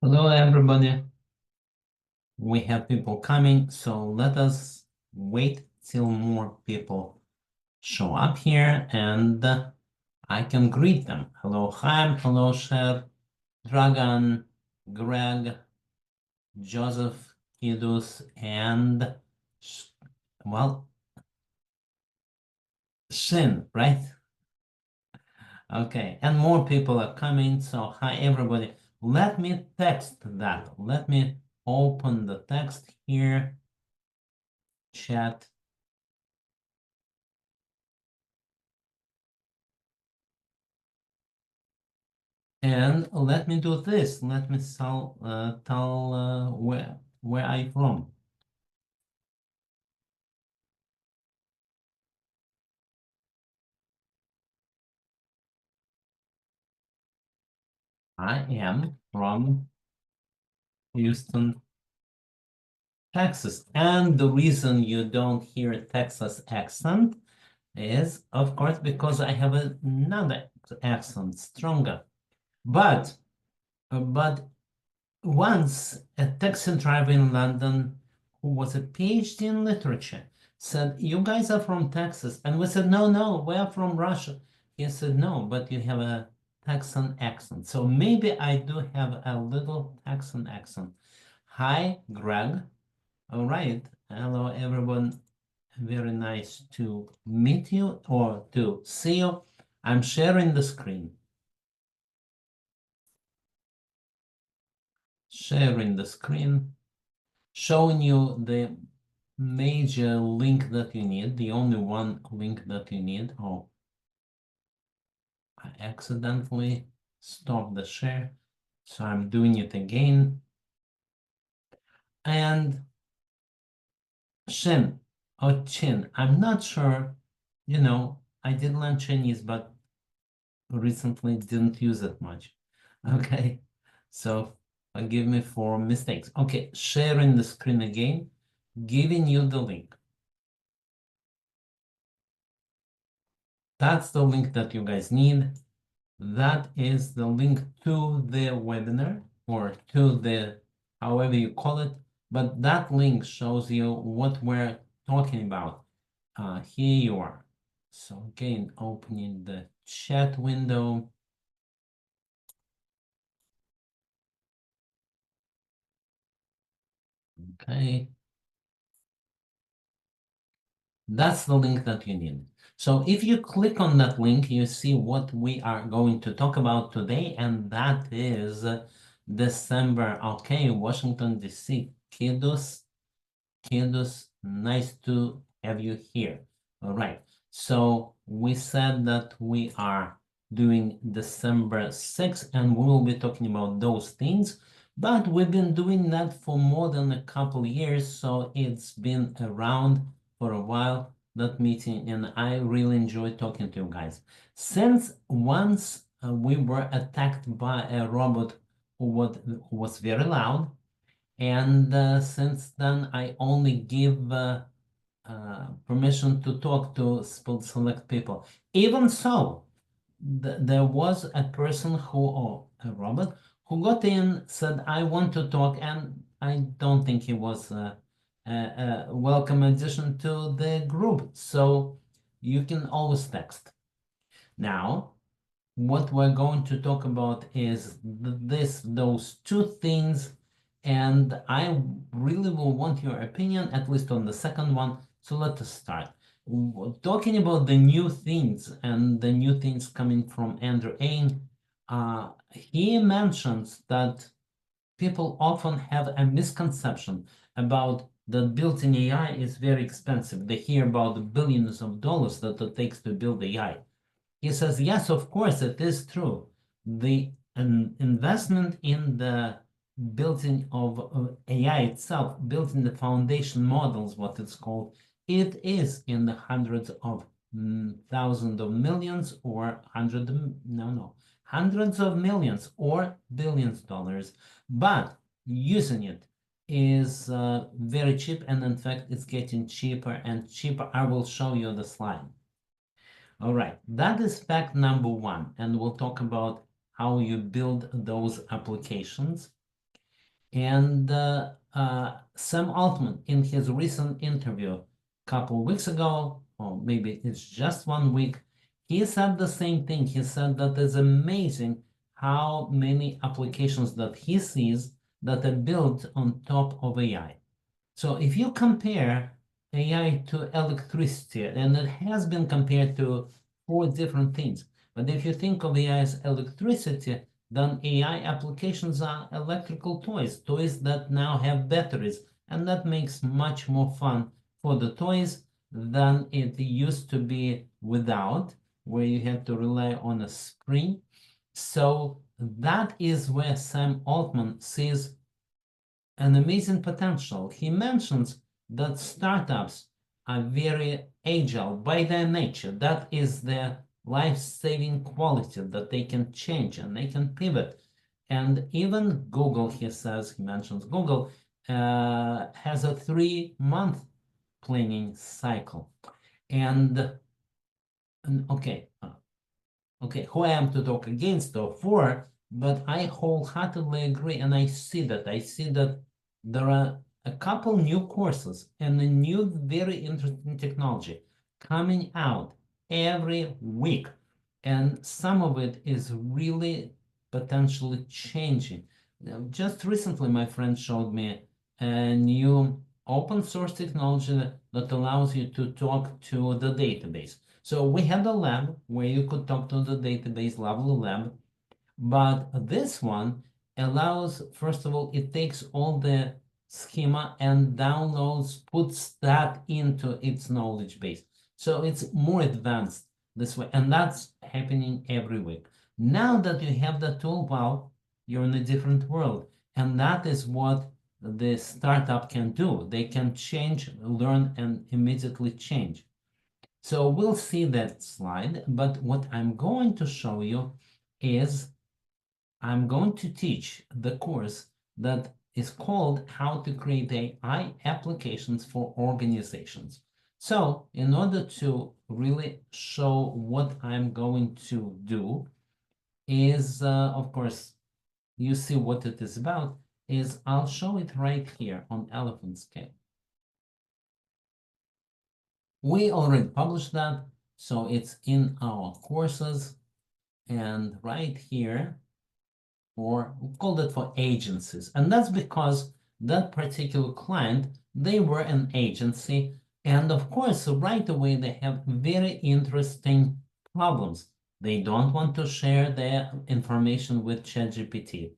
Hello, everybody. We have people coming, so let us wait till more people show up here and I can greet them. Hello, Chaim. Hello, Sher, Dragan, Greg, Joseph, Kidus, and well, Shin, right? Okay, and more people are coming. So, hi, everybody. Let me text that. Let me open the text here. Chat. And let me do this. Let me tell where I from. I am from Houston, Texas. And the reason you don't hear Texas accent is, of course, because I have another accent, stronger. But but once a taxi driver in London who was a PhD in literature said, "You guys are from Texas." And we said, "No, no, we're from Russia." He said, "No, but you have a Texan accent." So maybe I do have a little Texan accent. Hi, Greg. All right. Hello, everyone. Very nice to meet you or to see you. I'm sharing the screen. Sharing the screen. Showing you the major link that you need, the only one link that you need. Oh, I accidentally stopped the share, so I'm doing it again. And Shin or Chin, I'm not sure, I did learn Chinese, but recently didn't use it much. Okay, so forgive me for mistakes. Okay, sharing the screen again, giving you the link. That's the link that you guys need. That is the link to the webinar or to the, however you call it, but that link shows you what we're talking about. Here you are. So again, opening the chat window. Okay. That's the link that you need. So if you click on that link, you see what we are going to talk about today, and that is December. Okay, Washington, D.C. Kiddos, nice to have you here. All right. So we said that we are doing December 6th, and we will be talking about those things. But we've been doing that for more than a couple years, so it's been around for a while, that meeting, and I really enjoy talking to you guys. Since once we were attacked by a robot who was very loud, and since then I only give permission to talk to select people. Even so, there was a person or a robot, who got in, said, "I want to talk," and I don't think he was a welcome addition to the group. So you can always text. Now, what we're going to talk about is those two things, and I really will want your opinion, at least on the second one. So let us start. Talking about the new things and the new things coming from Andrew Ng, he mentions that people often have a misconception about that built-in AI is very expensive. They hear about the billions of dollars that it takes to build AI. He says, yes, of course, it is true. The investment in the building of AI itself, building the foundation models, what it's called, it is in the hundreds of thousands of millions or hundreds of millions or billions of dollars. But using it is very cheap, and in fact, it's getting cheaper and cheaper. I will show you the slide. All right, that is fact number one, and we'll talk about how you build those applications. And Sam Altman, in his recent interview a couple of weeks ago, or maybe it's just 1 week, he said the same thing. He said that it's amazing how many applications that he sees that are built on top of AI. So if you compare AI to electricity, and it has been compared to 4 different things, but if you think of AI as electricity, then AI applications are electrical toys, toys that now have batteries, and that makes much more fun for the toys than it used to be without, where you had to rely on a spring. So that is where Sam Altman sees an amazing potential. He mentions that startups are very agile by their nature. That is their life-saving quality, that they can change and they can pivot. And even Google, he says, he mentions Google, has a 3-month planning cycle. And okay, who I am to talk against or for, but I wholeheartedly agree, and I see that there are a couple new courses and a new very interesting technology coming out every week, and some of it is really potentially changing. Just recently, my friend showed me a new open source technology that allows you to talk to the database. So we had a lab where you could talk to the database, Lovely Lab, but this one allows, first of all, it takes all the schema and downloads, puts that into its knowledge base. So it's more advanced this way, and that's happening every week. Now that you have the tool, well, you're in a different world, and that is what the startup can do. They can change, learn, and immediately change. So we'll see that slide, but what I'm going to show you is I'm going to teach the course that is called How to Create AI Applications for Organizations. So in order to really show what I'm going to do is, of course, you see what it is about, is I'll show it right here on Elephant Scale. We already published that, so it's in our courses, and right here, or we called it for agencies. And that's because that particular client, they were an agency, and of course, right away, they have very interesting problems. They don't want to share their information with ChatGPT.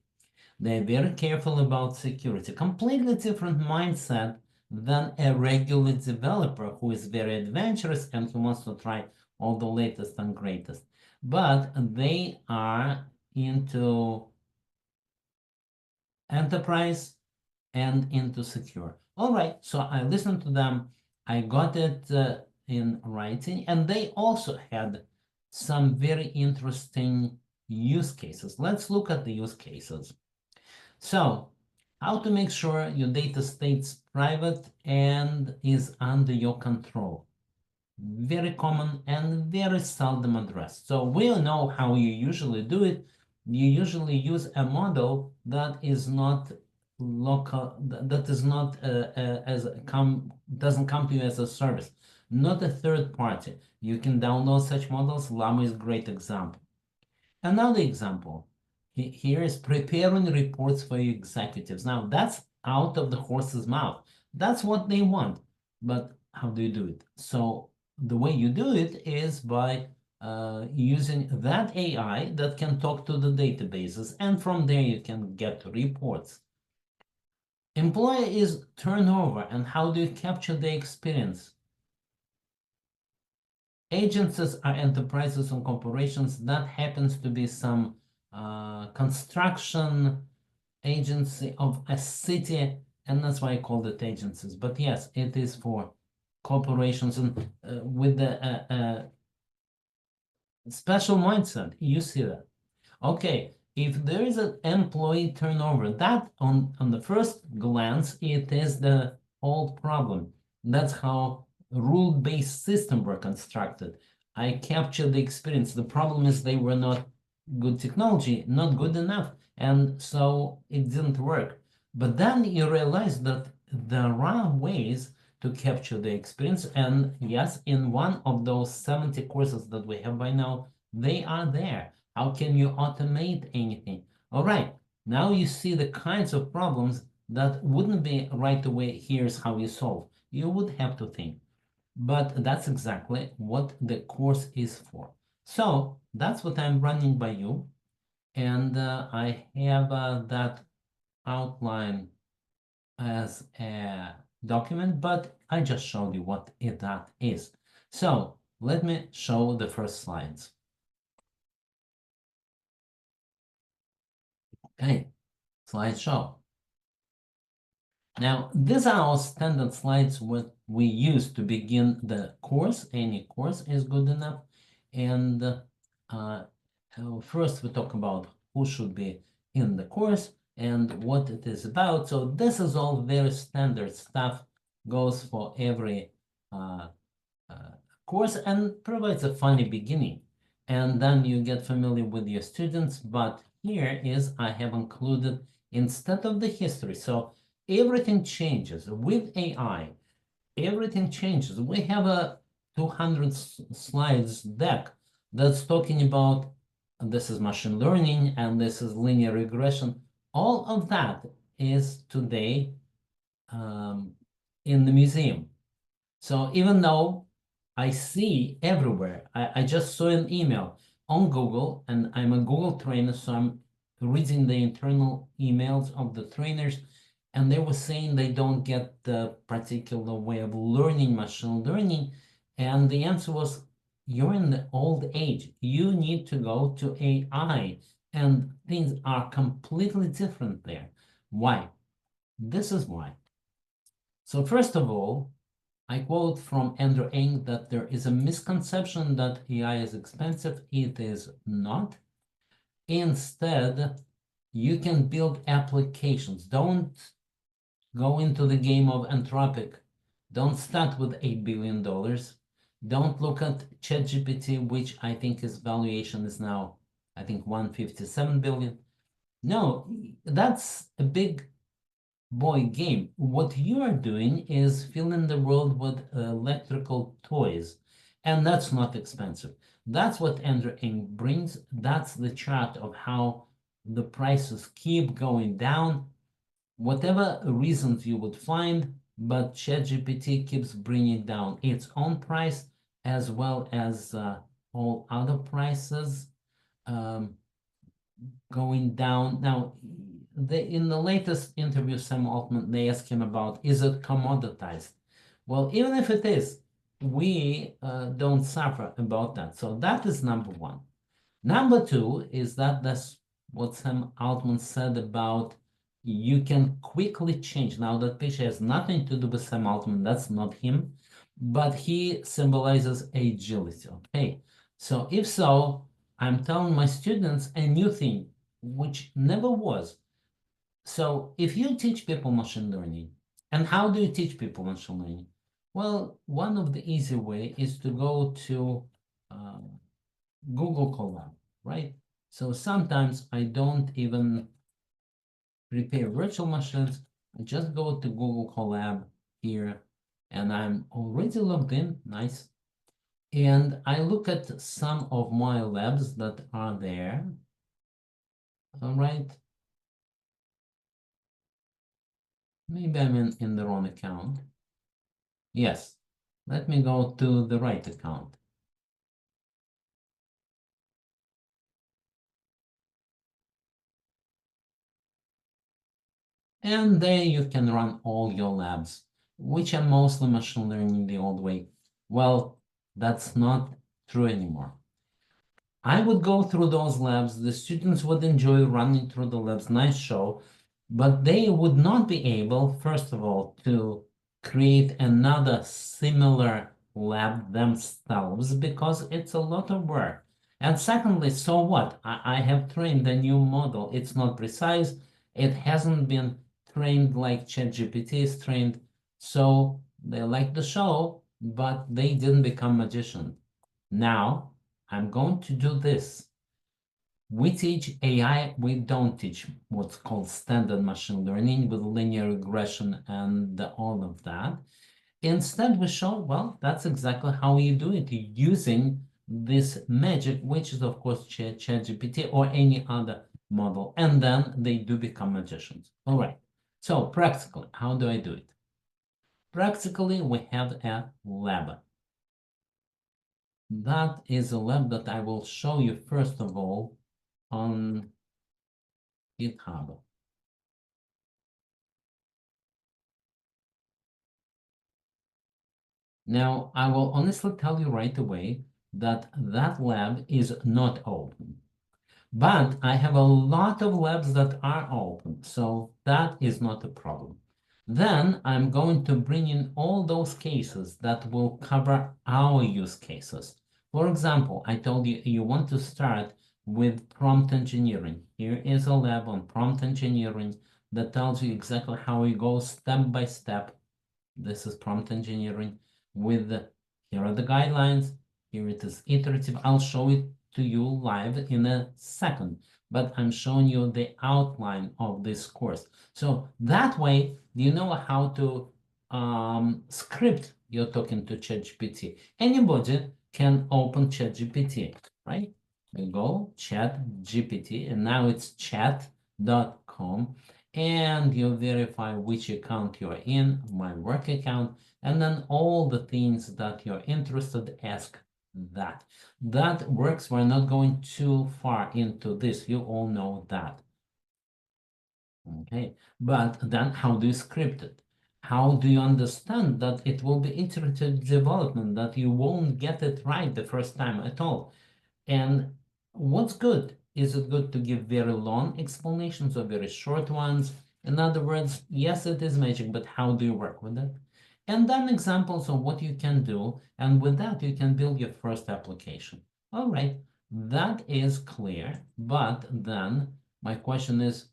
They're very careful about security. Completely different mindset than a regular developer who is very adventurous and who wants to try all the latest and greatest. But they are into enterprise and into secure. All right, so I listened to them. I got it in writing, and they also had some very interesting use cases. Let's look at the use cases. So, how to make sure your data stays private and is under your control. Very common and very seldom addressed. So we all know how you usually do it. You usually use a model that is not local, that is not doesn't come to you as a service, not a third party. You can download such models. Llama is a great example. Another example here is preparing reports for your executives. Now, that's out of the horse's mouth. That's what they want. But how do you do it? So the way you do it is by using that AI that can talk to the databases, and from there you can get reports. Employee turnover, and how do you capture the experience? Agencies are enterprises and corporations. That happens to be some construction agency of a city, and that's why I called it agencies. But yes, it is for corporations and with the special mindset. You see that. Okay, if there is an employee turnover, that on the first glance, it is the old problem. That's how rule-based systems were constructed. I captured the experience. The problem is they were not good technology, not good enough, and so it didn't work. But then you realize that there are ways to capture the experience. And yes, in one of those 70 courses that we have by now, they are there. How can you automate anything? All right, now you see the kinds of problems that wouldn't be right away, here's how you solve. You would have to think. But that's exactly what the course is for. So that's what I'm running by you. And I have that outline as a document, but I just showed you what that is. So let me show the first slides. Okay, slideshow. Now, these are our standard slides what we use to begin the course. Any course is good enough. And first we talk about who should be in the course and what it is about. So this is all very standard stuff, goes for every course and provides a funny beginning. And then you get familiar with your students. But here is, I have included, instead of the history. So everything changes with AI. Everything changes. We have a 200 slides deck that's talking about this is machine learning and this is linear regression. All of that is today in the museum. So even though I see everywhere, I just saw an email on Google, and I'm a Google trainer, so I'm reading the internal emails of the trainers, and they were saying they don't get the particular way of learning machine learning. And the answer was, you're in the old age. You need to go to AI, and things are completely different there. Why? This is why. So first of all, I quote from Andrew Ng that there is a misconception that AI is expensive. It is not. Instead, you can build applications. Don't go into the game of Anthropic. Don't start with $8 billion. Don't look at ChatGPT, which I think his valuation is now, I think, 157 billion. No, that's a big boy game. What you are doing is filling the world with electrical toys, and that's not expensive. That's what Andrew Ng brings. That's the chart of how the prices keep going down, whatever reasons you would find, but ChatGPT keeps bringing down its own price as well as all other prices going down. Now, in the latest interview, Sam Altman, they asked him about, is it commoditized? Well, even if it is, we don't suffer about that. So that is number one. Number two is that that's what Sam Altman said about you can quickly change. Now, that picture has nothing to do with Sam Altman. That's not him. But he symbolizes agility. Okay. So if so, I'm telling my students a new thing, which never was. So if you teach people machine learning, and how do you teach people machine learning? Well, one of the easy way is to go to Google Colab, right? So sometimes I don't even prepare virtual machines. I just go to Google Colab here, and I'm already logged in. Nice. And I look at some of my labs that are there. All right. Maybe I'm in the wrong account. Yes. Let me go to the right account. And there you can run all your labs, which are mostly machine learning the old way. Well, that's not true anymore. I would go through those labs. The students would enjoy running through the labs. Nice show. But they would not be able, first of all, to create another similar lab themselves because it's a lot of work. And secondly, so what? I have trained a new model. It's not precise. It hasn't been trained like ChatGPT is trained. So they like the show, but they didn't become magicians. Now, I'm going to do this. We teach AI, we don't teach what's called standard machine learning with linear regression and all of that. Instead, we show, well, that's exactly how you do it using this magic, which is, of course, ChatGPT or any other model. And then they do become magicians. All right. So practically, how do I do it? Practically, we have a lab. That is a lab that I will show you, first of all, on GitHub. Now, I will honestly tell you right away that that lab is not open. But I have a lot of labs that are open, so that is not a problem. Then I'm going to bring in all those cases that will cover our use cases. For example, I told you you want to start with prompt engineering. Here is a lab on prompt engineering that tells you exactly how we go step by step. This is prompt engineering with here are the guidelines. Here it is iterative. I'll show it to you live in a second, but I'm showing you the outline of this course. So that way, you know how to script you're talking to ChatGPT. Anybody can open ChatGPT, right? You go ChatGPT, and now it's chat.com, and you verify which account you're in, my work account, and then all the things that you're interested, ask that. That works. We're not going too far into this. You all know that. Okay, but then how do you script it? How do you understand that it will be iterative development, that you won't get it right the first time at all? And what's good? Is it good to give very long explanations or very short ones? In other words, yes, it is magic, but how do you work with it? And then examples of what you can do. And with that, you can build your first application. All right, that is clear. But then my question is,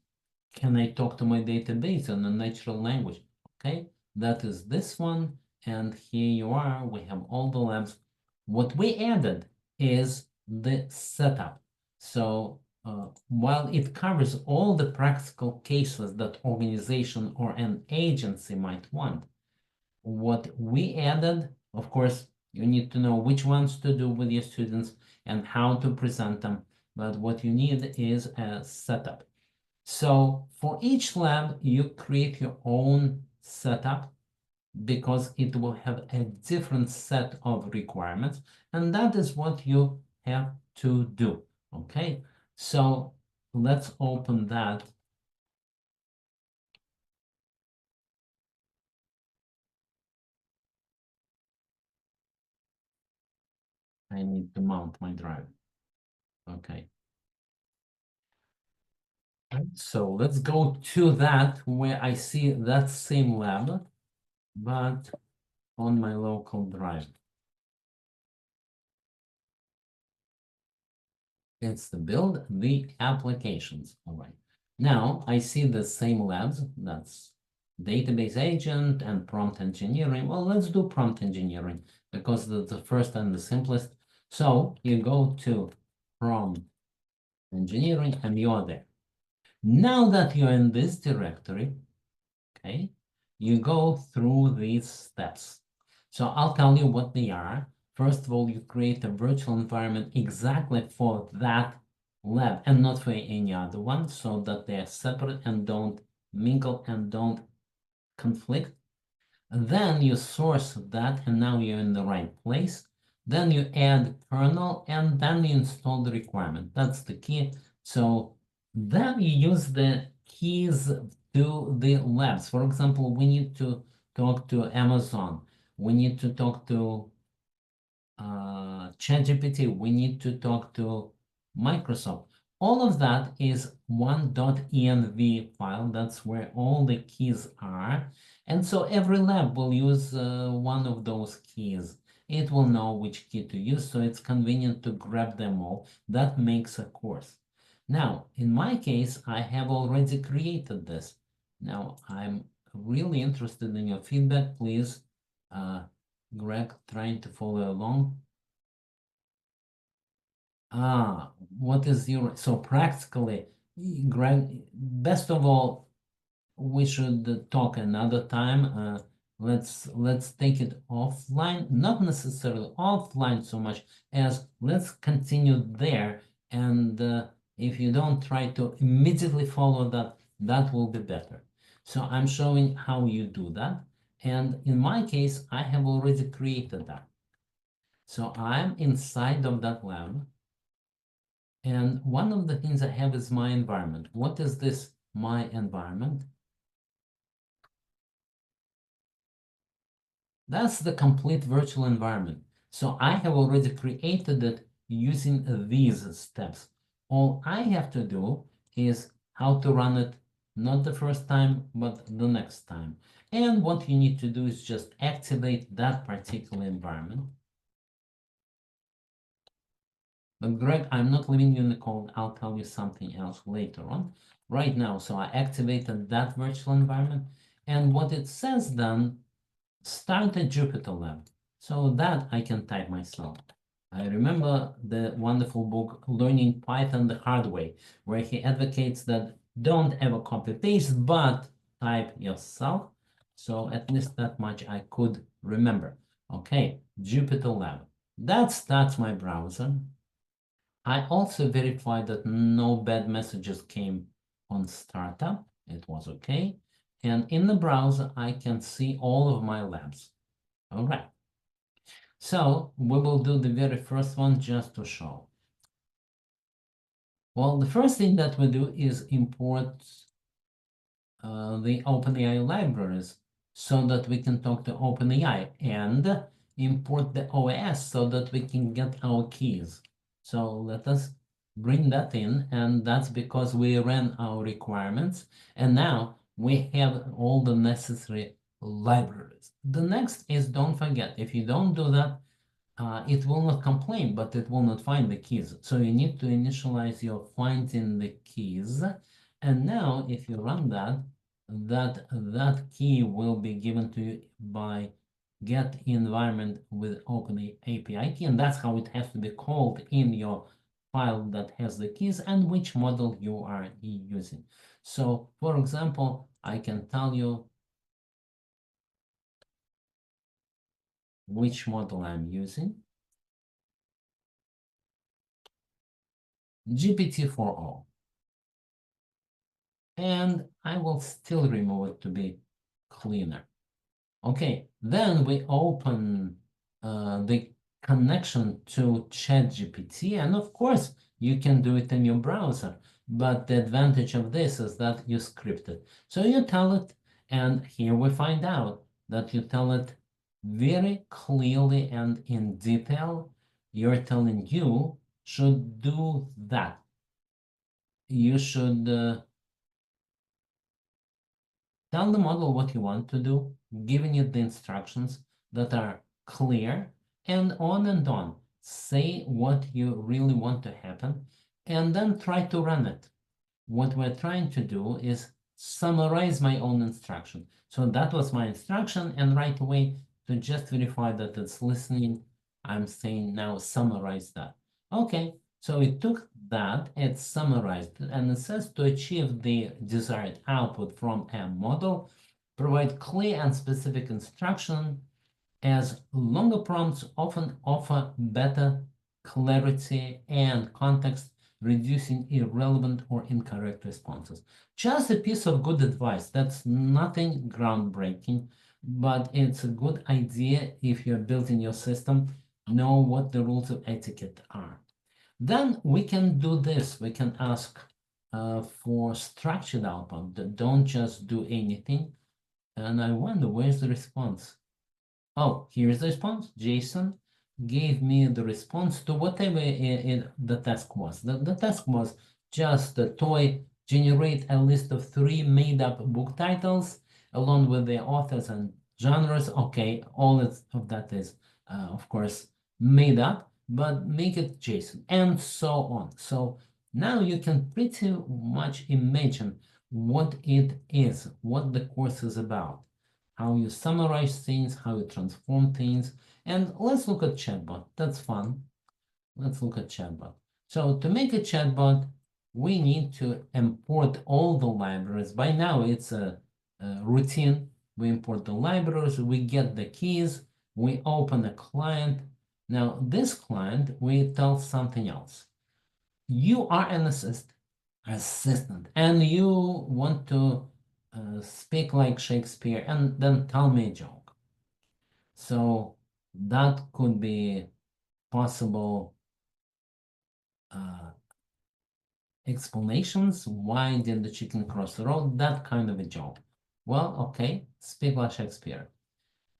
can I talk to my database in a natural language? Okay, that is this one. And here you are. We have all the labs. What we added is the setup. So while it covers all the practical cases that organization or an agency might want, what we added, of course, you need to know which ones to do with your students and how to present them. But what you need is a setup. So for each lab, you create your own setup because it will have a different set of requirements, and that is what you have to do. Okay, so let's open that. I need to mount my drive. Okay. So let's go to that where I see that same lab, but on my local drive. It's to build the applications. All right. Now I see the same labs. That's database agent and prompt engineering. Well, let's do prompt engineering because that's the first and the simplest. So you go to prompt engineering and you're there. Now that you're in this directory, okay, you go through these steps. So I'll tell you what they are. First of all, you create a virtual environment exactly for that lab and not for any other one, so that they're separate and don't mingle and don't conflict. And then you source that, and now you're in the right place. Then you add kernel, and then you install the requirement. That's the key. So then you use the keys to the labs. For example, we need to talk to Amazon. We need to talk to ChatGPT. We need to talk to Microsoft. All of that is one .env file. That's where all the keys are. And so every lab will use one of those keys. It will know which key to use, so it's convenient to grab them all. That makes a course. Now, in my case, I have already created this. Now, I'm really interested in your feedback. Please, Greg, trying to follow along. What is your, so practically, Greg, best of all, we should talk another time. Let's take it offline, not necessarily offline so much as let's continue there. And if you don't try to immediately follow that, that will be better. So I'm showing how you do that. And in my case, I have already created that. So I'm inside of that lab. And one of the things I have is my environment. What is this, my environment? That's the complete virtual environment. So I have already created it using these steps. All I have to do is how to run it, not the first time, but the next time. And what you need to do is just activate that particular environment. But Greg, I'm not leaving you in the cold. I'll tell you something else later on. Right now, so I activated that virtual environment. And what it says then, start a Jupyter Lab. So that I can type myself. I remember the wonderful book, Learning Python the Hard Way, where he advocates that don't ever copy paste, but type yourself. So at least that much I could remember. Okay, Jupyter Lab. That's my browser. I also verified that no bad messages came on startup. It was okay. And in the browser, I can see all of my labs. All right. So we will do the very first one just to show. Well, the first thing that we do is import the OpenAI libraries so that we can talk to OpenAI and import the OS so that we can get our keys. So let us bring that in, and that's because we ran our requirements, and now we have all the necessary libraries. The next is, don't forget, if you don't do that, it will not complain, but it will not find the keys. So you need to initialize your finding the keys. And now if you run that, that key will be given to you by get environment with open API key, and that's how it has to be called in your file that has the keys and which model you are using. So for example, I can tell you which model I'm using. GPT-4o. And I will still remove it to be cleaner. Okay, then we open the connection to ChatGPT, and of course you can do it in your browser, but the advantage of this is that you script it. So you tell it, and here we find out that you tell it very clearly and in detail. You're telling you should do that. You should tell the model what you want to do, giving it the instructions that are clear, and on. Say what you really want to happen, and then try to run it. What we're trying to do is summarize my own instruction. So that was my instruction, and right away, to just verify that it's listening, I'm saying now summarize that. Okay, so it took that, it summarized it, and it says to achieve the desired output from a model, provide clear and specific instruction, as longer prompts often offer better clarity and context, reducing irrelevant or incorrect responses. Just a piece of good advice. That's nothing groundbreaking, but it's a good idea if you're building your system, know what the rules of etiquette are. Then we can do this. We can ask for structured output. Don't just do anything. And I wonder, where's the response? Oh, here's the response. JSON gave me the response to whatever the task was. The task was just a toy, generate a list of 3 made-up book titles along with their authors and genres. Okay, all of that is, of course, made up, but make it JSON and so on. So now you can pretty much imagine what it is, what the course is about, how you summarize things, how you transform things. And let's look at chatbot. That's fun. Let's look at chatbot. So to make a chatbot, we need to import all the libraries. By now, it's a routine. We import the libraries, we get the keys, we open a client. Now, this client, we tell something else. You are an assistant, and you want to speak like Shakespeare, and then tell me a joke. So that could be possible explanations. Why did the chicken cross the road? That kind of a joke. Well, okay, speak like Shakespeare.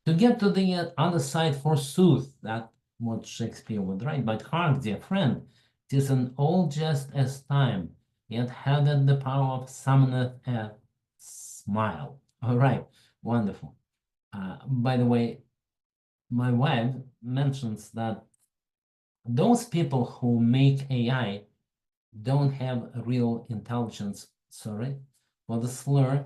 To get to the other side, forsooth, that what Shakespeare would write. But hark, dear friend, 'tis an old jest as time, yet hath the power of summoneth a smile. All right, wonderful. By the way, my wife mentions that those people who make AI don't have real intelligence, sorry for the slur,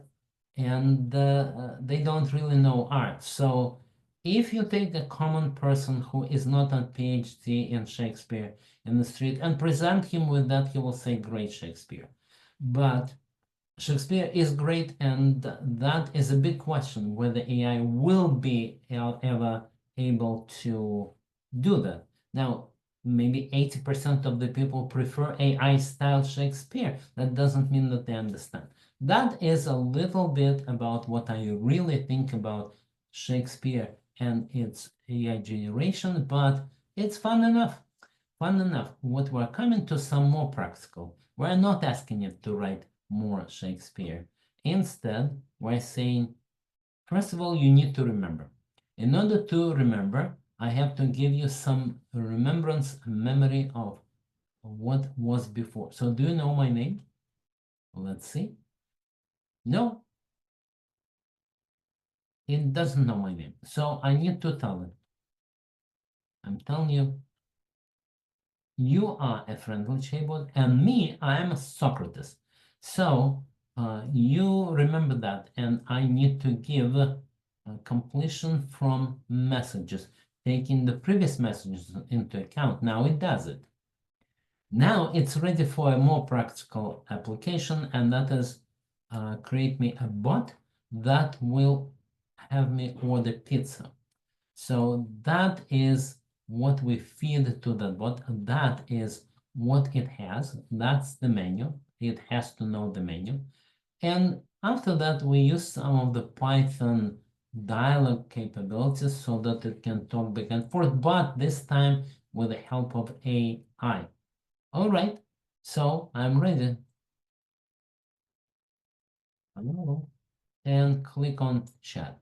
and they don't really know art. So if you take a common person who is not a PhD in Shakespeare in the street and present him with that, he will say great Shakespeare. But Shakespeare is great, and that is a big question whether AI will be ever able to do that. Now, maybe 80% of the people prefer AI style Shakespeare. That doesn't mean that they understand. That is a little bit about what I really think about Shakespeare and its AI generation, but it's fun enough. Fun enough. What we're coming to some more practical. We're not asking it to write more Shakespeare. Instead, we're saying, first of all, you need to remember. In order to remember, I have to give you some remembrance, memory of what was before. So do you know my name? Let's see. No, it doesn't know my name. So I need to tell it. I'm telling you, you are a friendly chatbot, and me, I am a Socrates. So you remember that, and I need to give completion from messages, taking the previous messages into account. Now it does it. Now it's ready for a more practical application, and that is create me a bot that will have me order pizza. So that is what we feed to that bot. That is what it has. That's the menu. It has to know the menu. And after that, we use some of the Python dialog capabilities so that it can talk back and forth, but this time with the help of AI. All right, so I'm ready. Hello. And click on chat.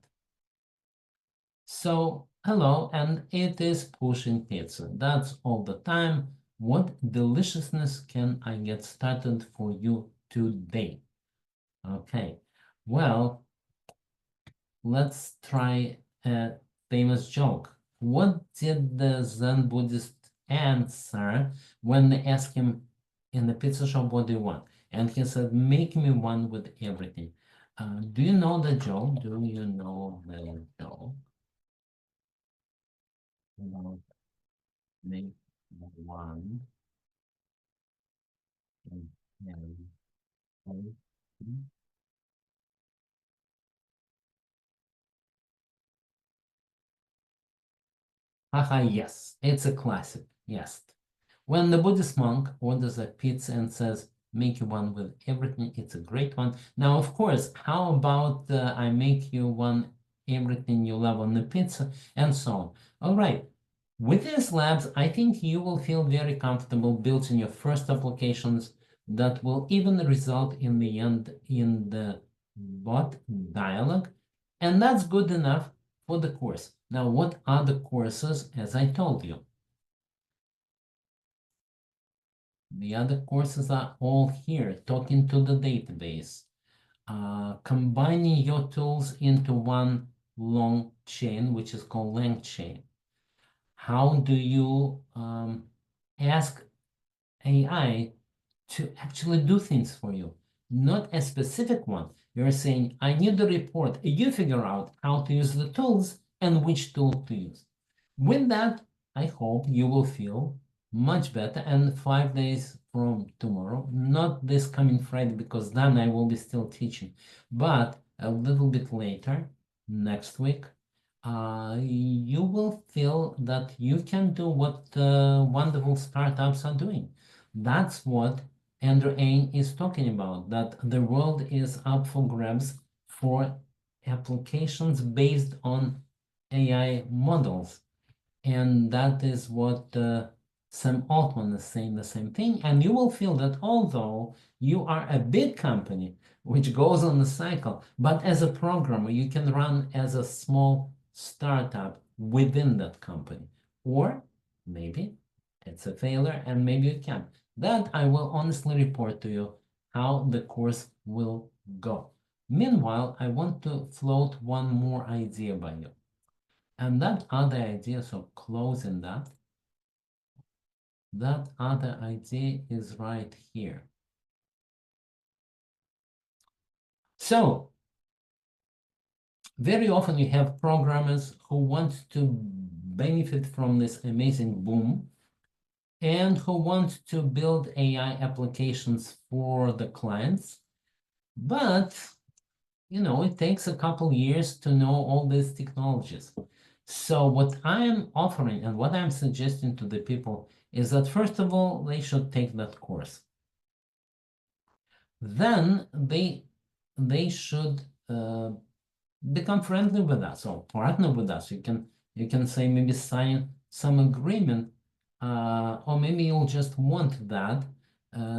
So, hello, and it is pushing pizza. That's all the time. What deliciousness can I get started for you today? Okay, well, let's try a famous joke. What did the Zen Buddhist answer when they asked him in the pizza shop, what do you want? And he said, make me one with everything. Do you know the joke? Do you know the joke? Make one and haha, yes, it's a classic. Yes. When the Buddhist monk orders a pizza and says, make you one with everything, it's a great one. Now, of course, how about I make you one everything you love on the pizza and so on. All right. With these labs, I think you will feel very comfortable building your first applications that will even result in the end in the bot dialog. And that's good enough for the course. Now, what are the courses, as I told you? The other courses are all here, talking to the database, combining your tools into one long chain, which is called LangChain. How do you ask AI to actually do things for you? Not a specific one. You're saying, I need a report. You figure out how to use the tools and which tool to use. With that, I hope you will feel much better. And 5 days from tomorrow, not this coming Friday, because then I will be still teaching, but a little bit later, next week, you will feel that you can do what wonderful startups are doing. That's what Andrew Ng is talking about, that the world is up for grabs for applications based on AI models. And that is what Sam Altman is saying the same thing. And you will feel that although you are a big company, which goes on the cycle, but as a programmer, you can run as a small startup within that company. Or maybe it's a failure and maybe you can. That I will honestly report to you how the course will go. Meanwhile, I want to float one more idea by you. And that other idea, so closing that other idea is right here. So very often you have programmers who want to benefit from this amazing boom and who want to build AI applications for the clients. But, you know, it takes a couple years to know all these technologies. So what I am offering and what I'm suggesting to the people is that, first of all, they should take that course. Then they should become friendly with us or partner with us. You can say maybe sign some agreement, or maybe you'll just want that.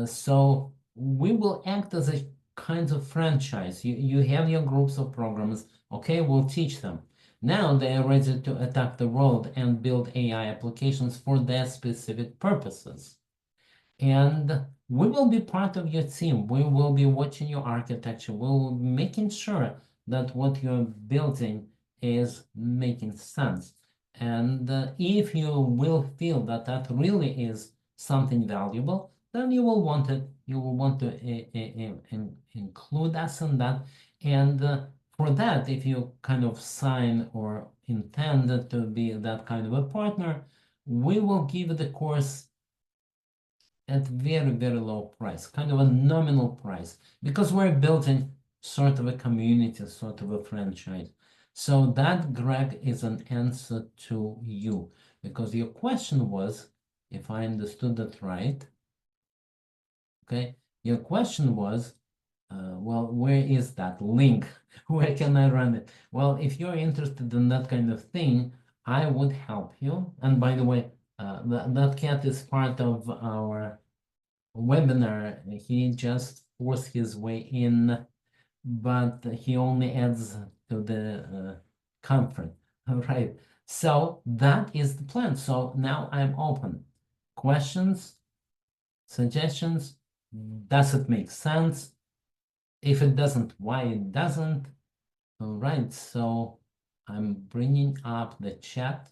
So we will act as a kind of franchise. You have your groups of programmers. Okay, we'll teach them. Now they are ready to attack the world and build AI applications for their specific purposes. And we will be part of your team. We will be watching your architecture. We'll be making sure that what you're building is making sense. And if you will feel that that really is something valuable, then you will want it. You will want to include us in that. And for that, if you kind of sign or intend to be that kind of a partner, we will give the course at very, very low price, kind of a nominal price, because we're building sort of a community, sort of a franchise. So that, Greg, is an answer to you, because your question was, if I understood that right, okay, your question was, well, where is that link? Where can I run it? Well, if you're interested in that kind of thing, I would help you. And by the way, that cat is part of our webinar. He just forced his way in, but he only adds to the conference. All right. So that is the plan. So now I'm open. Questions, suggestions. Does it make sense? If it doesn't, why it doesn't? All right. So I'm bringing up the chat.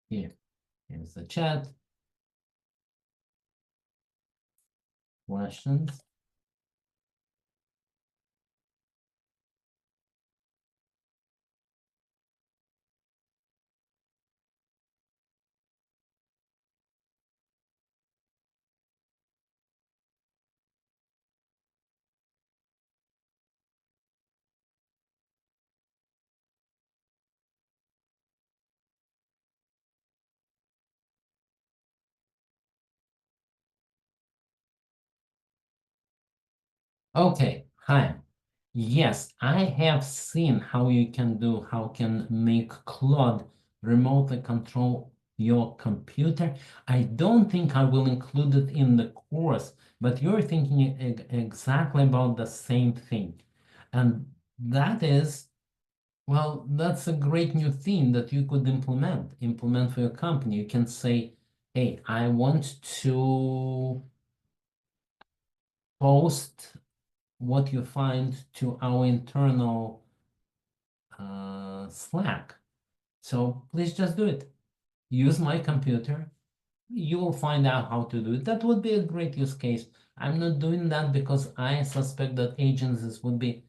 Here. Here's the chat. Questions. Okay, hi. Yes, I have seen how you can make Claude remotely control your computer. I don't think I will include it in the course, but you're thinking exactly about the same thing. And that is, well, that's a great new theme that you could implement for your company. You can say, hey, I want to post what you find to our internal Slack. So please just do it. Use my computer. You will find out how to do it. That would be a great use case. I'm not doing that because I suspect that agencies would be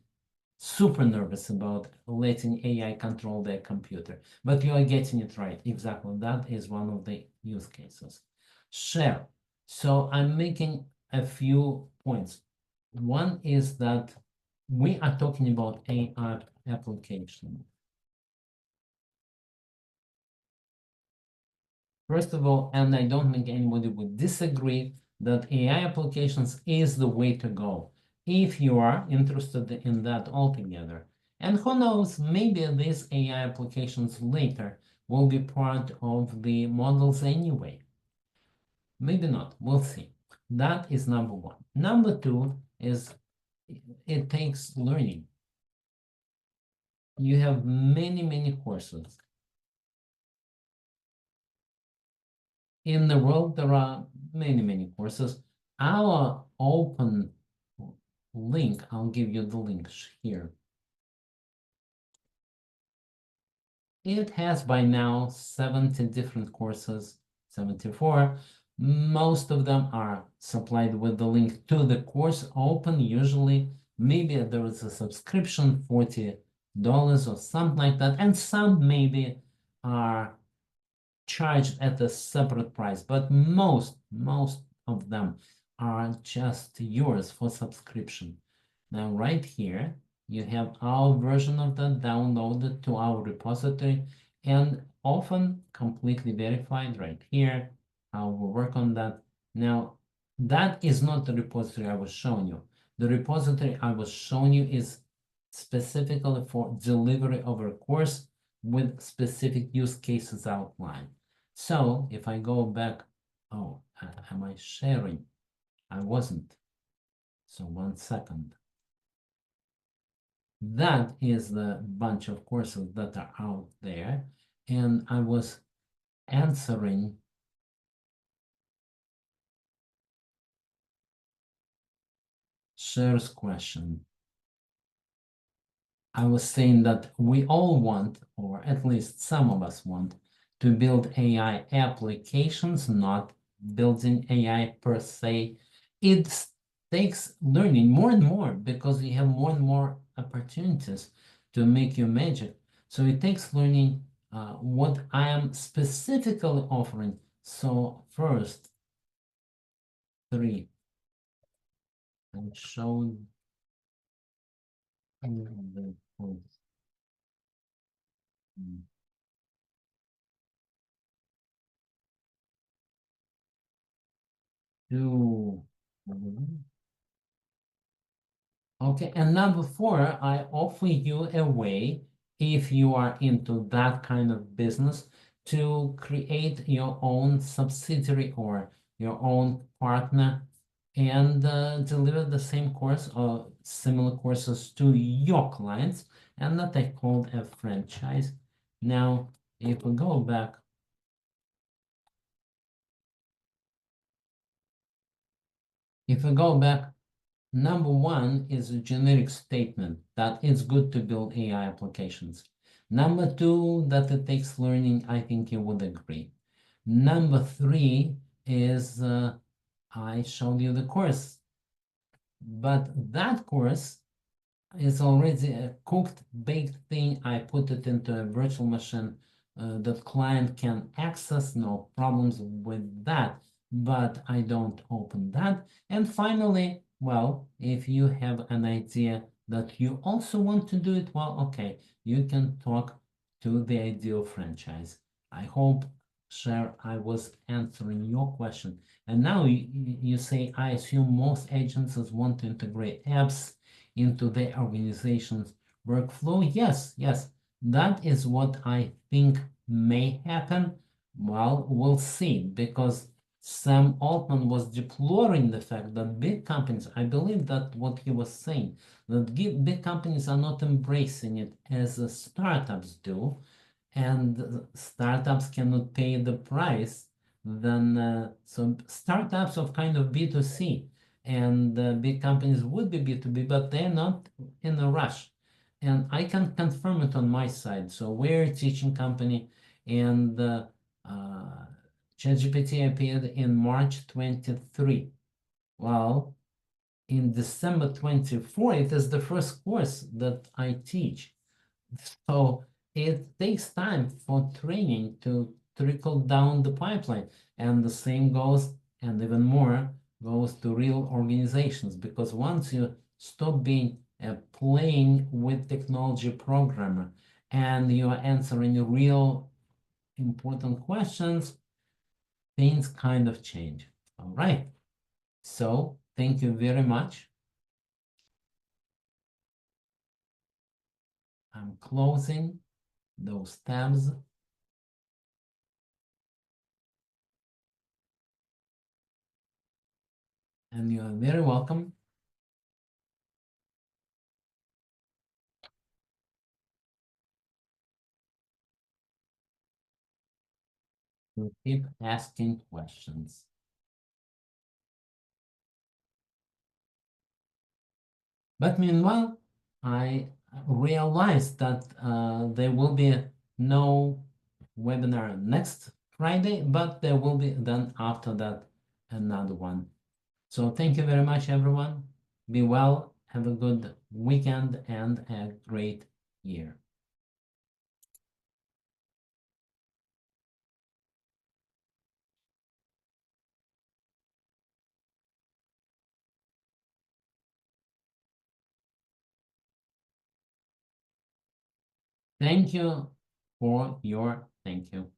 super nervous about letting AI control their computer. But you are getting it right. Exactly. That is one of the use cases. Share. So I'm making a few points. One is that we are talking about AI application. First of all, and I don't think anybody would disagree, that AI applications is the way to go if you are interested in that altogether. And who knows, maybe these AI applications later will be part of the models anyway. Maybe not, we'll see. That is number one. Number two is it takes learning. You have many courses. In the world, there are many courses. Our open link, I'll give you the links here. It has by now 70 different courses, 74. Most of them are supplied with the link to the course open. Usually, maybe there is a subscription, $40 or something like that. And some maybe are charged at a separate price, but most of them are just yours for subscription. Now, right here, you have our version of that downloaded to our repository and often completely verified right here. I will work on that. Now, that is not the repository I was showing you. The repository I was showing you is specifically for delivery of a course with specific use cases outlined. So if I go back, oh, am I sharing? I wasn't. So 1 second. That is the bunch of courses that are out there. And I was answering Cher's question. I was saying that we all want, or at least some of us want, to build AI applications, not building AI per se. It takes learning more and more because you have more and more opportunities to make your magic. So it takes learning what I am specifically offering. So first, 3, I showed the points. 2. Okay, and number 4, I offer you a way, if you are into that kind of business, to create your own subsidiary or your own partner and deliver the same course or similar courses to your clients, and that I called a franchise. Now, if we go back, number 1 is a generic statement that it's good to build AI applications. Number 2, that it takes learning, I think you would agree. Number 3 is I showed you the course, but that course is already a cooked, baked thing. I put it into a virtual machine that client can access, no problems with that, but I don't open that. And finally, well, if you have an idea that you also want to do it, well, okay, you can talk to the ideal franchise. I hope, Cher, I was answering your question. And now you say, I assume most agencies want to integrate apps into the organization's workflow. Yes, that is what I think may happen. Well, we'll see, because Sam Altman was deploring the fact that big companies, I believe that what he was saying, that big companies are not embracing it as startups do, and startups cannot pay the price, then so startups of kind of B2C and big companies would be B2B, but they're not in a rush. And I can confirm it on my side. So we're a teaching company, and ChatGPT appeared in March 23. Well, in December 24, it is the first course that I teach. So it takes time for training to trickle down the pipeline. And the same goes, and even more, goes to real organizations. Because once you stop being a playing with technology programmer and you're answering real important questions, things kind of change. All right. So thank you very much. I'm closing those tabs. And you are very welcome to keep asking questions. But meanwhile, I realized that there will be no webinar next Friday, but there will be then after that another one. So thank you very much, everyone. Be well, have a good weekend, and a great year. Thank you for your thank you.